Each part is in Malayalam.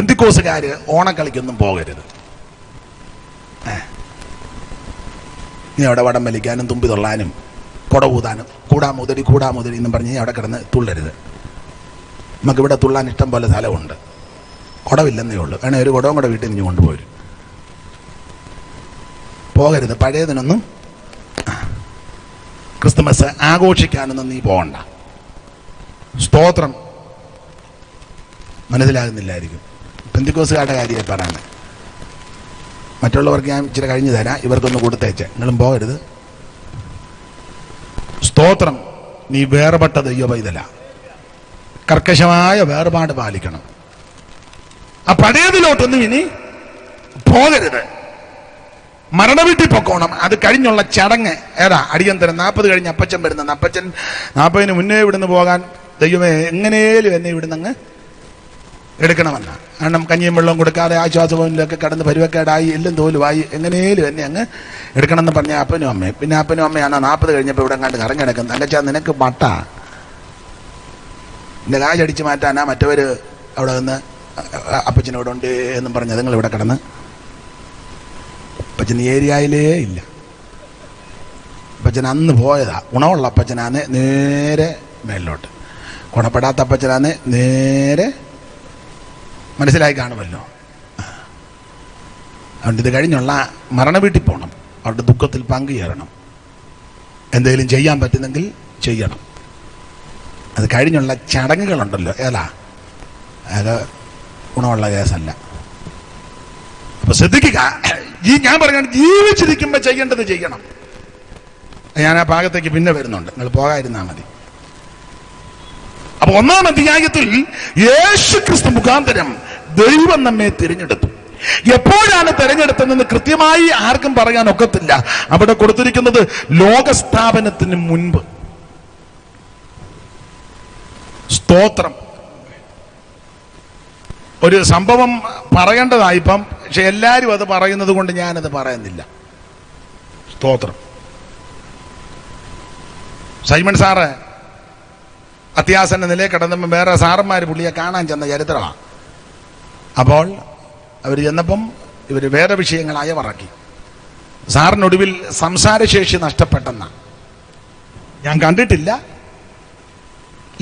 പെന്തിക്കോസുകാർ ഓണക്കളിക്കൊന്നും പോകരുത്. നീ അവിടെ വടം വലിക്കാനും തുമ്പി തൊള്ളാനും കുട ഊതാനും കൂടാമുതടി എന്നും പറഞ്ഞ് അവിടെ കിടന്ന് തുള്ളരുത്. നമുക്കിവിടെ തുള്ളാൻ ഇഷ്ടം പോലെ സ്ഥലമുണ്ട്. കുടവില്ലെന്നേ ഉള്ളൂ. വേണേ ഒരു കുടവും കൂടെ വീട്ടിൽ നിന്ന് കൊണ്ടുപോരും. പോകരുത്. പഴയതിനൊന്നും ക്രിസ്തുമസ് ആഘോഷിക്കാനൊന്നും നീ പോകണ്ട. സ്തോത്രം. മനസ്സിലാകുന്നില്ലായിരിക്കും. പെന്തിക്കോസുകാരുടെ കാര്യമായി പറയുന്നത്. മറ്റുള്ളവർക്ക് ഞാൻ ഇച്ചിരി കഴിഞ്ഞു തരാം, ഇവർക്കൊന്ന് കൊടുത്തേച്ച്. നിങ്ങളും പോകരുത്. സ്തോത്രം. നീ വേർപെട്ട ദൈവ പൈതല. കർക്കശമായ വേർപാട് പാലിക്കണം. ആ പഴയതിലോട്ടൊന്നും ഇനി പോകരുത്. മരണവീട്ടിൽ പൊക്കോണം. അത് കഴിഞ്ഞുള്ള ചടങ്ങ് ഏതാ? അടിയന്തരം 40 കഴിഞ്ഞ് അപ്പച്ചൻ വരുന്നത്. അപ്പച്ചൻ 40 മുന്നേ ഇവിടുന്ന് പോകാൻ ദൈവമേ എങ്ങനെയും എന്നെ ഇവിടുന്ന് അങ്ങ് എടുക്കണമെന്ന. കാരണം കഞ്ഞിയും വെള്ളവും കൊടുക്കാതെ ആശ്വാസഭവനിലൊക്കെ കടന്ന് പരുവക്കേടായി എല്ലാം തോലുമായി എങ്ങനെയും എന്നെ അങ്ങ് എടുക്കണമെന്ന് പറഞ്ഞ അപ്പനും അമ്മയും. പിന്നെ അപ്പനും അമ്മയാണ് 40 കഴിഞ്ഞപ്പോൾ ഇവിടെ കണ്ട് കറങ്ങിടക്കുന്നത്. അല്ലച്ചാ നിനക്ക് മട്ട എൻ്റെ കാശടിച്ച് മാറ്റാനാ മറ്റവർ അവിടെ നിന്ന് അപ്പച്ചനോടുണ്ട് എന്നും പറഞ്ഞ് അതുങ്ങൾ ഇവിടെ കിടന്ന്. അപ്പച്ചൻ ഏരിയയിലേ ഇല്ല. അപ്പച്ചൻ അന്ന് പോയതാ. ഗുണമുള്ള അപ്പച്ചനാന്ന് നേരെ മേലിലോട്ട്, ഗുണപ്പെടാത്ത അപ്പച്ചനാന്ന് നേരെ. മനസ്സിലായി കാണുമല്ലോ. അതുകൊണ്ട് ഇത് കഴിഞ്ഞുള്ള മരണ വീട്ടിൽ പോകണം. അവരുടെ ദുഃഖത്തിൽ പങ്കുചേരണം. എന്തെങ്കിലും ചെയ്യാൻ പറ്റുന്നെങ്കിൽ ചെയ്യണം. അത് കഴിഞ്ഞുള്ള ചടങ്ങുകളുണ്ടല്ലോ, ഏതാ അത് ഗുണമുള്ള കേസല്ല. അപ്പൊ ശ്രദ്ധിക്കുക. ഞാൻ പറയുകയാണ്, ജീവിച്ചിരിക്കുമ്പോൾ ചെയ്യേണ്ടത് ചെയ്യണം. ഞാൻ ആ ഭാഗത്തേക്ക് പിന്നെ വരുന്നുണ്ട്, നിങ്ങൾ പോകാതിരുന്നാൽ മതി. അപ്പൊ 1-ാം അധ്യായത്തിൽ യേശു ക്രിസ്തു മുഖാന്തരം ദൈവം നമ്മെ തിരഞ്ഞെടുത്തു. എപ്പോഴാണ് തിരഞ്ഞെടുത്തതെന്ന് കൃത്യമായി ആർക്കും പറയാൻ ഒക്കത്തില്ല. അവിടെ കൊടുത്തിരിക്കുന്നത് ലോകസ്ഥാപനത്തിന് മുൻപ്. സ്തോത്രം. ഒരു സംഭവം പറയേണ്ടതായിപ്പം, പക്ഷെ എല്ലാവരും അത് പറയുന്നത് കൊണ്ട് ഞാനത് പറയുന്നില്ല. സ്തോത്രം. സൈമൺ സാറ് അത്യാസന്ന നിലയിൽ കിടന്നപ്പം വേറെ സാറന്മാർ പുള്ളിയെ കാണാൻ ചെന്ന ചരിത്രമാണ്. അപ്പോൾ അവർ ചെന്നപ്പം ഇവർ വേറെ വിഷയങ്ങളായ പറക്കി. സാറിനൊടുവിൽ സംസാരശേഷി നഷ്ടപ്പെട്ടെന്ന ഞാൻ കണ്ടിട്ടില്ല.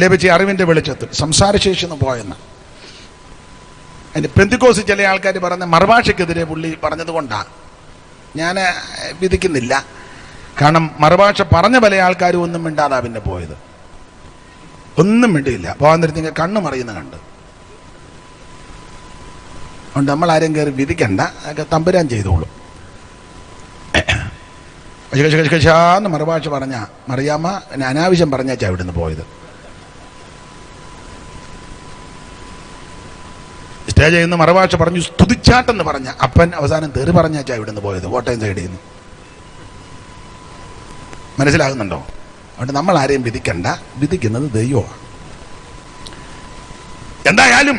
ലഭിച്ച അറിവിൻ്റെ വെളിച്ചത്തിൽ സംസാരശേഷി ഒന്ന് പോയെന്ന. അതിന് പെന്തിക്കോസ് ചില ആൾക്കാർ പറഞ്ഞ മറുഭാഷയ്ക്കെതിരെ പുള്ളി പറഞ്ഞത് കൊണ്ടാണ് ഞാൻ വിധിക്കുന്നില്ല. കാരണം മറുഭാഷ പറഞ്ഞ പല ആൾക്കാരും ഒന്നും മിണ്ടാതാ പിന്നെ പോയത്. ഒന്നും മിണ്ടിയില്ല. പോകാൻ നേരത്തെ കണ്ണു മറിയുന്ന കണ്ട്. അതുകൊണ്ട് നമ്മൾ ആരെയും കയറി വിധിക്കണ്ട. അതൊക്കെ തമ്പുരാൻ ചെയ്തോളും. കശാന്ന് മറുഭാഷ പറഞ്ഞ മറിയാമ്മ പിന്നെ അനാവശ്യം പറഞ്ഞാച്ചാ ഇവിടുന്ന് പോയത്. സ്റ്റേജിൽ നിന്ന് മറുഭാഷ പറഞ്ഞു സ്തുതിച്ചാട്ടെന്ന് പറഞ്ഞ അപ്പൻ അവസാനം തെറി പറഞ്ഞാച്ചാ ഇവിടുന്ന് പോയത്. കോട്ടയം സൈഡിൽ നിന്ന്. മനസ്സിലാകുന്നുണ്ടോ? അതുകൊണ്ട് നമ്മൾ ആരെയും വിധിക്കണ്ട. വിധിക്കുന്നത് ദൈവമാണ്. എന്തായാലും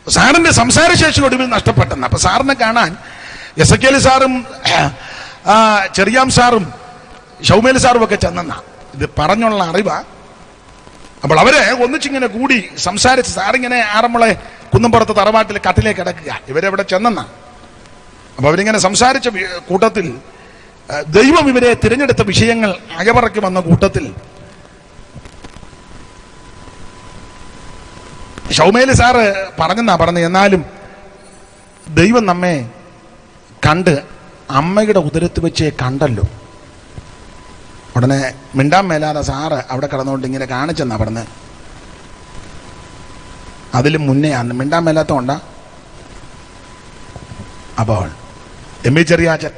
സാറിന്റെ സംസാരശേഷി ഒടുവിൽ നഷ്ടപ്പെട്ടെന്ന്. അപ്പൊ സാറിനെ കാണാൻ എസക്കേൽ സാറും ചെറിയാം സാറും ഷൗമേൽ സാറും ഒക്കെ ചെന്നെന്നാ ഇത് പറഞ്ഞുള്ള അറിവാ. അപ്പോൾ അവരെ ഒന്നിച്ചിങ്ങനെ കൂടി സംസാരിച്ച് സാറിങ്ങനെ ആറന്മുള കുന്നംപുറത്ത് തറവാട്ടിൽ കട്ടിലേക്ക് കിടക്കുക. ഇവരെവിടെ ചെന്നെന്നാ. അപ്പൊ അവരിങ്ങനെ സംസാരിച്ച കൂട്ടത്തിൽ ദൈവം ഇവരെ തിരഞ്ഞെടുത്ത വിഷയങ്ങൾ അയവറക്കി വന്ന കൂട്ടത്തിൽ ഷൗമേൽ സാറ് പറഞ്ഞ എന്നാലും ദൈവം നമ്മെ കണ്ട് അമ്മയുടെ ഉദരത്ത് വെച്ചേ കണ്ടല്ലോ. ഉടനെ മിണ്ടാൻ മേലാതെ സാറ് അവിടെ കിടന്നുകൊണ്ട് ഇങ്ങനെ കാണിച്ചെന്നാ പറഞ്ഞ്. അതിലും മുന്നേ അന്ന് മിണ്ടാൻ മേലാത്തോണ്ടാ. അപ്പോൾ എം വി ചെറിയാച്ചൻ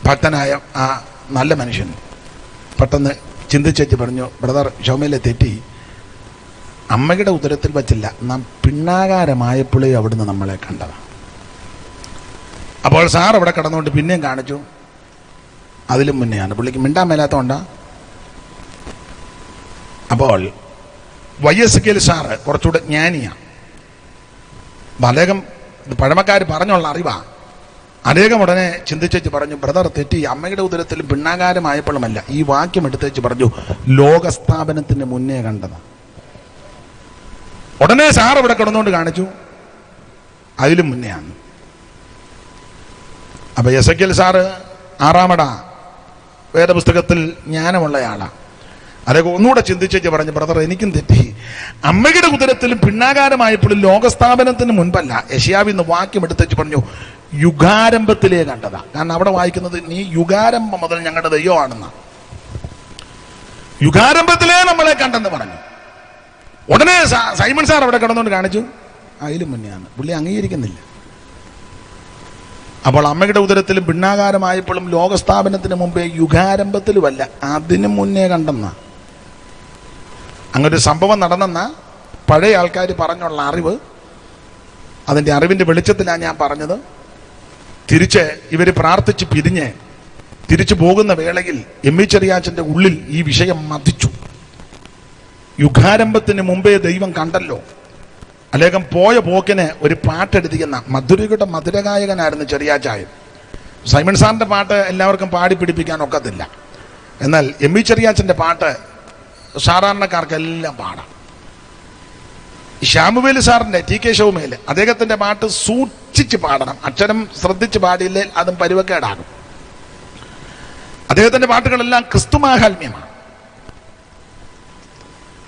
ഭക്തനായ ആ നല്ല മനുഷ്യൻ പെട്ടെന്ന് ചിന്തിച്ചു പറഞ്ഞു, ബ്രദർ ഷൗമേലെ തെറ്റി. അമ്മയുടെ ഉദരത്തിൽ വച്ചില്ല, നാം പിണ്ണാകാരമായപ്പോഴേ അവിടുന്ന് നമ്മളെ കണ്ടതാണ്. അപ്പോൾ സാർ അവിടെ കിടന്നുകൊണ്ട് പിന്നെയും കാണിച്ചു. അതിലും മുന്നെയാണ്. പുള്ളിക്ക് മിണ്ടാൻ മേലാത്തോണ്ടാ. അപ്പോൾ YSKL സാറ് കുറച്ചുകൂടെ ജ്ഞാനിയാണ്. അനേകം പഴമക്കാർ പറഞ്ഞുള്ള അറിവാ. അനേകം ഉടനെ ചിന്തിച്ചു പറഞ്ഞു, ബ്രദർ തെറ്റി. അമ്മയുടെ ഉദരത്തിലും പിണ്ണാകാരമായപ്പോഴുമല്ല. ഈ വാക്യം എടുത്തേച്ച് പറഞ്ഞു, ലോകസ്ഥാപനത്തിന് മുന്നേ കണ്ടതാണ്. ഉടനെ സാർ ഇവിടെ കിടന്നുകൊണ്ട് കാണിച്ചു അതിലും മുന്നെയാണ്. അപ്പൊ എസെക്കിയേൽ സാറ് 6-ാമട വേദപുസ്തകത്തിൽ ജ്ഞാനമുള്ളയാളാണ്. അദ്ദേഹം ഒന്നുകൂടെ ചിന്തിച്ചു പറഞ്ഞു, ബ്രദർ എനിക്കും തെറ്റി. അമ്മയുടെ ഉദരത്തിലും പിണ്ണാകാരമായപ്പോഴും ലോകസ്ഥാപനത്തിന് മുൻപല്ല. യെശയ്യാവിന്ന് വാക്യം എടുത്തേച്ച് പറഞ്ഞു യുഗാരംഭത്തിലേ കണ്ടതാ. കാരണം അവിടെ വായിക്കുന്നത് നീ യുഗാരംഭം മുതൽ ഞങ്ങളുടെ ദൈവമാണെന്ന, യുഗാരംഭത്തിലേ നമ്മളെ കണ്ടെന്ന് പറഞ്ഞു. ഉടനെ സൈമൺ സാർ അവിടെ കിടന്നുകൊണ്ട് കാണിച്ചു അതിലും മുന്നെയാണ്. പുള്ളി അംഗീകരിക്കുന്നില്ല. അപ്പോൾ അമ്മയുടെ ഉദരത്തിലും പിണ്ണാകാരമായപ്പോഴും ലോകസ്ഥാപനത്തിന് മുമ്പേ യുഗാരംഭത്തിലുമല്ല അതിനു മുന്നേ കണ്ടെന്ന, അങ്ങനൊരു സംഭവം നടന്നെന്ന പഴയ ആൾക്കാർ പറഞ്ഞുള്ള അറിവ്, അതിൻ്റെ അറിവിൻ്റെ വെളിച്ചത്തിലാണ് ഞാൻ പറഞ്ഞത്. തിരിച്ച് ഇവർ പ്രാർത്ഥിച്ച് പിരിഞ്ഞ് തിരിച്ചു പോകുന്ന വേളയിൽ എം.ഇ. ചെറിയാച്ചൻ്റെ ഉള്ളിൽ ഈ വിഷയം മതിച്ചു. യുഗാരംഭത്തിന് മുമ്പേ ദൈവം കണ്ടല്ലോ. അദ്ദേഹം പോയ പോക്കിന് ഒരു പാട്ടെടുത്തിക്കുന്ന മധുരയുടെ മധുരഗായകനായിരുന്നു ചെറിയാച്ചായൻ. സൈമൺ സാറിൻ്റെ പാട്ട് എല്ലാവർക്കും പാടി പിടിപ്പിക്കാൻ ഒക്കത്തില്ല. എന്നാൽ എം.ഇ. ചെറിയാച്ചൻ്റെ പാട്ട് സാധാരണക്കാർക്കെല്ലാം പാടാം. ശ്യാമുവേൽ സാറിൻ്റെ ടി.കെ. ശൗമേൽ അദ്ദേഹത്തിൻ്റെ പാട്ട് സൂക്ഷിച്ച് പാടണം. അക്ഷരം ശ്രദ്ധിച്ച് പാടിയില്ലേ അതും പരുവക്കേടാകും. അദ്ദേഹത്തിൻ്റെ പാട്ടുകളെല്ലാം ക്രിസ്തുമാഹാത്മ്യമാണ്.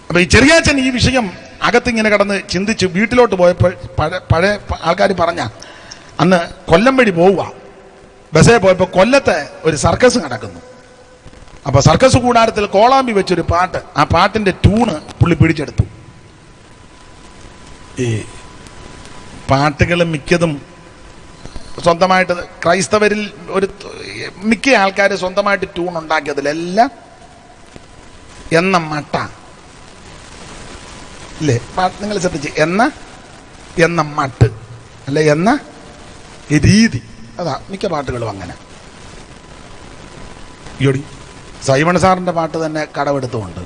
അപ്പൊ ഈ ചെറിയാച്ചൻ ഈ വിഷയം അകത്തിങ്ങനെ കടന്ന് ചിന്തിച്ച് വീട്ടിലോട്ട് പോയപ്പോൾ പഴയ ആൾക്കാർ പറഞ്ഞ അന്ന് കൊല്ലം വഴി പോവുക, ബസ്സേ പോയപ്പോൾ കൊല്ലത്തെ ഒരു സർക്കസ് നടക്കുന്നു. അപ്പൊ സർക്കസ് കൂടാരത്തിൽ കോളാമ്പി വെച്ചൊരു പാട്ട്, ആ പാട്ടിന്റെ ട്യൂണ് പുള്ളി പിടിച്ചെടുത്തു. ഈ പാട്ടുകൾ മിക്കതും സ്വന്തമായിട്ട് ക്രൈസ്തവരിൽ ഒരു മിക്ക ആൾക്കാർ സ്വന്തമായിട്ട് ട്യൂൺ ഉണ്ടാക്കിയതിലെല്ലാം എന്ന മട്ട അല്ലേ, നിങ്ങൾ ശ്രദ്ധിച്ച് എന്ന മട്ട് അല്ലെ എന്ന രീതി, അതാ മിക്ക പാട്ടുകളും അങ്ങനെ. യോടി സൈമൺ സാറിൻ്റെ പാട്ട് തന്നെ കടമെടുത്തുകൊണ്ട്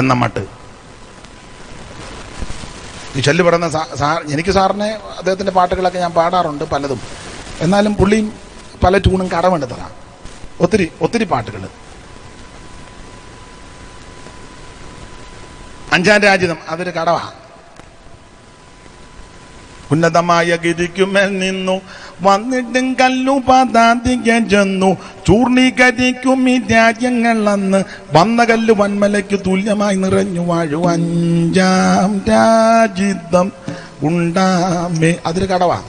എന്ന മട്ട്. ഈ ചൊല്ലി പറയുന്ന സാർ, എനിക്ക് സാറിനെ അദ്ദേഹത്തിൻ്റെ പാട്ടുകളൊക്കെ ഞാൻ പാടാറുണ്ട് പലതും. എന്നാലും പുള്ളിയും പല ട്യൂണും കടമെടുത്തതാണ്. ഒത്തിരി പാട്ടുകൾ. അഞ്ചാം രാജ്യം അതൊരു കടവാ. ഉന്നതമായ ഗിരിക്കുമേൽ നിന്നു വന്നിട്ടും കല്ലു പാതാതിക ചെന്നു ചൂർണീകരിക്കും ഈ രാജ്യങ്ങൾ അന്ന് വന്ന കല്ല് വന്മലയ്ക്ക് തുല്യമായി നിറഞ്ഞു വാഴു അഞ്ചാം രാജിതം ഉണ്ടാമേ. അതൊരു കടവാ.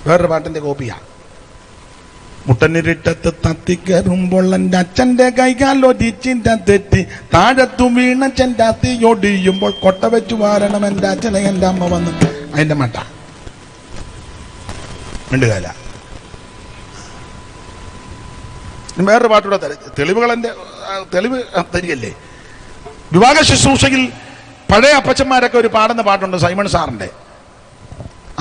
വേറൊരു പാട്ടിന്റെ കോപ്പിയാ. മുട്ടനിരിട്ടത്ത് തത്തിക്കറുമ്പോൾ എൻ്റെ അച്ഛൻ്റെ കൈകാലൊരിച്ചിൻ്റെ തെറ്റി താഴത്തു വീണച്ഛൻ്റെ അത്തിയൊടിയുമ്പോൾ കൊട്ട വെച്ചു വാരണം എൻ്റെ അച്ഛനെ എൻ്റെ അമ്മ വന്ന്. അതിൻ്റെ മട്ട മിണ്ടുകാല. വേറൊരു പാട്ടൂടെ തെളിവുകൾ എൻ്റെ തെളിവ് തരികല്ലേ. വിവാഹ ശുശ്രൂഷയിൽ പഴയ അപ്പച്ചന്മാരൊക്കെ ഒരു പാടുന്ന പാട്ടുണ്ട് സൈമൺ സാറിൻ്റെ.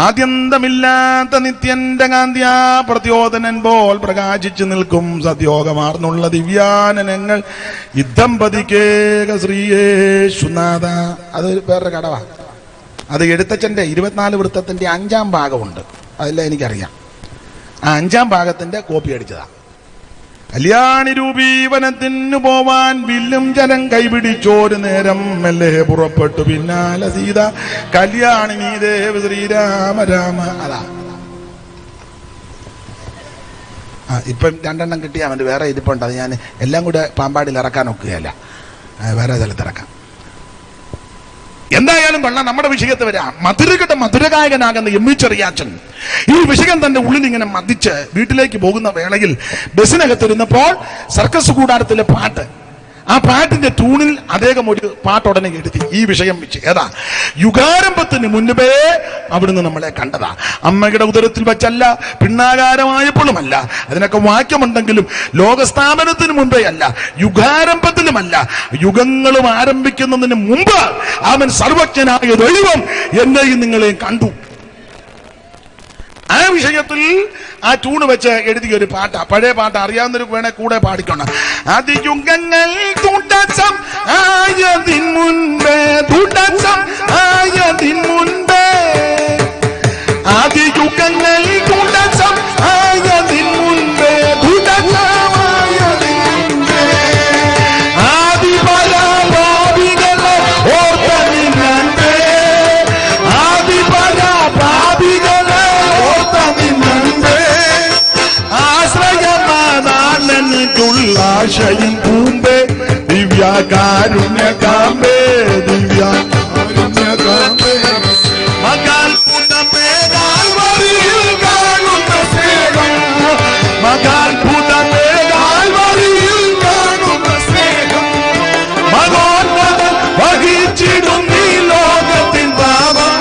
ആദ്യന്തമില്ലാത്ത നിത്യന്റെ കാന്തിയാ പ്രത്യോദനൻ പോൽ പ്രകാശിച്ചു നിൽക്കും സദ്യോഗമാർന്നുള്ള ദിവ്യാനനങ്ങൾ യുദ്ധംപതിക്കേക ശ്രീയേശുനാഥ. അത് വേറൊരു കടവാ. അത് എഴുത്തച്ഛൻ്റെ 24 വൃത്തത്തിൻ്റെ 5-ാം ഭാഗമുണ്ട്. അതെല്ലാം എനിക്കറിയാം. ആ 5-ാം ഭാഗത്തിൻ്റെ കോപ്പി അടിച്ചതാ. കല്യാണി രൂപീവനത്തിനു പോവാൻ വില്ലും ജനം കൈപിടിച്ചോരു നേരം മെല്ലെ പുറപ്പെട്ടു പിന്നാലെ സീത കല്യാണി നീ ദേവ ശ്രീരാമ രാമ. അതാ ഇപ്പം 2 കിട്ടിയാൽ മതി. വേറെ ഇരിപ്പുണ്ട്. അത് ഞാൻ എല്ലാം കൂടെ പാമ്പാടിയിൽ ഇറക്കാൻ ഒക്കുകയല്ല, വേറെ സ്ഥലത്ത് ഇറക്കാം. എന്തായാലും കൊള്ളാം. നമ്മുടെ വിഷയത്തിൽ വരാം. മധുരഗായകനാകുന്ന എം.ഇ. ചെറിയാച്ചൻ ഈ വിഷയം തന്റെ ഉള്ളിൽ ഇങ്ങനെ മതിച്ച് വീട്ടിലേക്ക് പോകുന്ന വേളയിൽ ബസ്സിനകത്തിരുന്നപ്പോൾ സർക്കസ് കൂടാരത്തിലെ പാട്ട്, ആ പാട്ടിന്റെ ട്യൂണിൽ അദ്ദേഹം ഒരു പാട്ടുടനെ എഴുതി ഈ വിഷയം വെച്ച്. ഏതാ? യുഗാരംഭത്തിന് മുൻപേ അവിടുന്ന് നമ്മളെ കണ്ടതാ. അമ്മയുടെ ഉദരത്തിൽ വെച്ചല്ല, പിണ്ണാകാരമായപ്പോഴുമല്ല. അതിനൊക്കെ വാക്യമുണ്ടെങ്കിലും ലോകസ്ഥാപനത്തിന് മുൻപേ അല്ല, യുഗാരംഭത്തിലുമല്ല, യുഗങ്ങളും ആരംഭിക്കുന്നതിന് മുമ്പ് അവൻ സർവജ്ഞനായ ദൈവം എന്നെയും നിങ്ങളെയും കണ്ടു. ആ വിഷയത്തിൽ ആ ട്യൂണ് വെച്ച് എഴുതിയ ഒരു പാട്ടാ. പഴയ പാട്ട് അറിയാവുന്നൊരു വേണേ കൂടെ പാടിക്കണം. അതിയുഗങ്ങൾ തുടക്കം ആയതിൻ മുൻപേ, തുടക്കം ആയതിൻ മുൻപേ, അതിയുഗങ്ങൾ തുടക്കം ആയതിൻ മുൻപേ, തുടക്കമായതിൻ മുൻപേ, ആദിപരാഭാവികളെ ഓർത്തതിനേ ഭാഷയിൽ പൂമ്പേ ദിവ്യകാരുണ്യകാമേ ദിവ്യകാരുണ്യകാമേ മകാത്ഭുതമേ കാൽവരിയിൽ കാണുന്ന സ്നേഹം മകാത്ഭുതമേ കാൽവരിയിൽ കാണുന്ന സ്നേഹം മകോന്നതൻ വഹിച്ചിടും ഈ ലോകത്തിൻ പാപം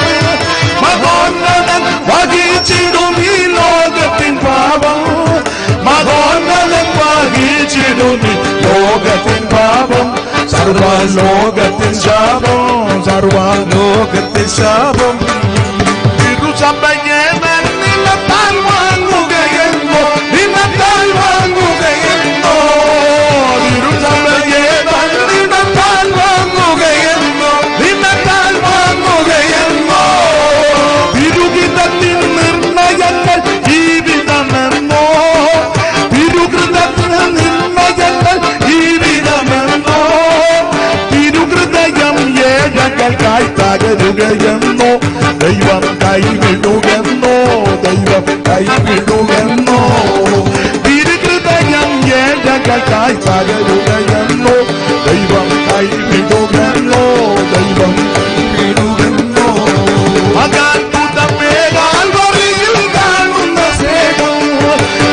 മകോന്നതൻ വഹിച്ചിടും ഈ ലോകത്തിൻ പാപം മകോന്നതൻ വഹിച്ചിടും ഈ ലോകത്തിൻ പാപം സർവലോകത്തിൻ ശാപം സർവലോകത്തിൻ ശാപം തിരുസഭയെ നിന്നത്താൽ വാങ്ങുകയെന്നോ നിന്നത്താൽ വാങ്ങുകയെന്നോ തിരുസഭയെ നിന്നത്താൽ വാങ്ങുകയെന്നോ നിന്നത്താൽ വാങ്ങുകയെന്നോ തിരുഹിതത്തിൻ നിർണയങ്ങൾ ജീവിതമെന്നോ തിരുഹൃതത്തിന് നിർണയങ്ങൾ ജീവിതമെന്നോ തിരുഹൃദയം ഏഴകൾക്കായി തകരുകയെന്നോ ദൈവം കൈവിടുകെന്നോ ദൈവം കൈവിടുകെന്നോ തിരുഹൃദയം ഏഴകൾക്കായി തകരുകയെന്നോ ദൈവം കൈവിടുകെന്നോ ദൈവം വിടുകെന്നോ മകാത്ഭുതമേ കാൽവരിയിൽ കാണുന്ന സ്നേഹം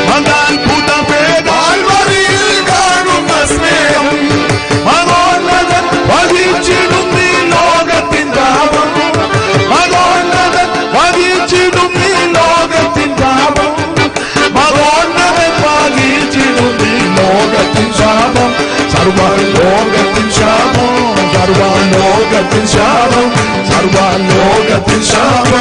മകാത്ഭുതമേ കാൽവരിയിൽ കാണുന്ന സ്നേഹം മകോന്നതൻ വഹിച്ചിടും ഈ ലോകത്തിൻ പാപം മകോന്നതൻ വഹിച്ചിടും ഈ ലോകത്തിൻ പാപം മകോന്നതൻ വഹിച്ചിടും ഈ ലോകത്തിൻ ശാപം സർവലോകത്തിൻ ശാപം സർവലോകത്തിൻ ശാപം സർവലോകത്തിൻ ശാപം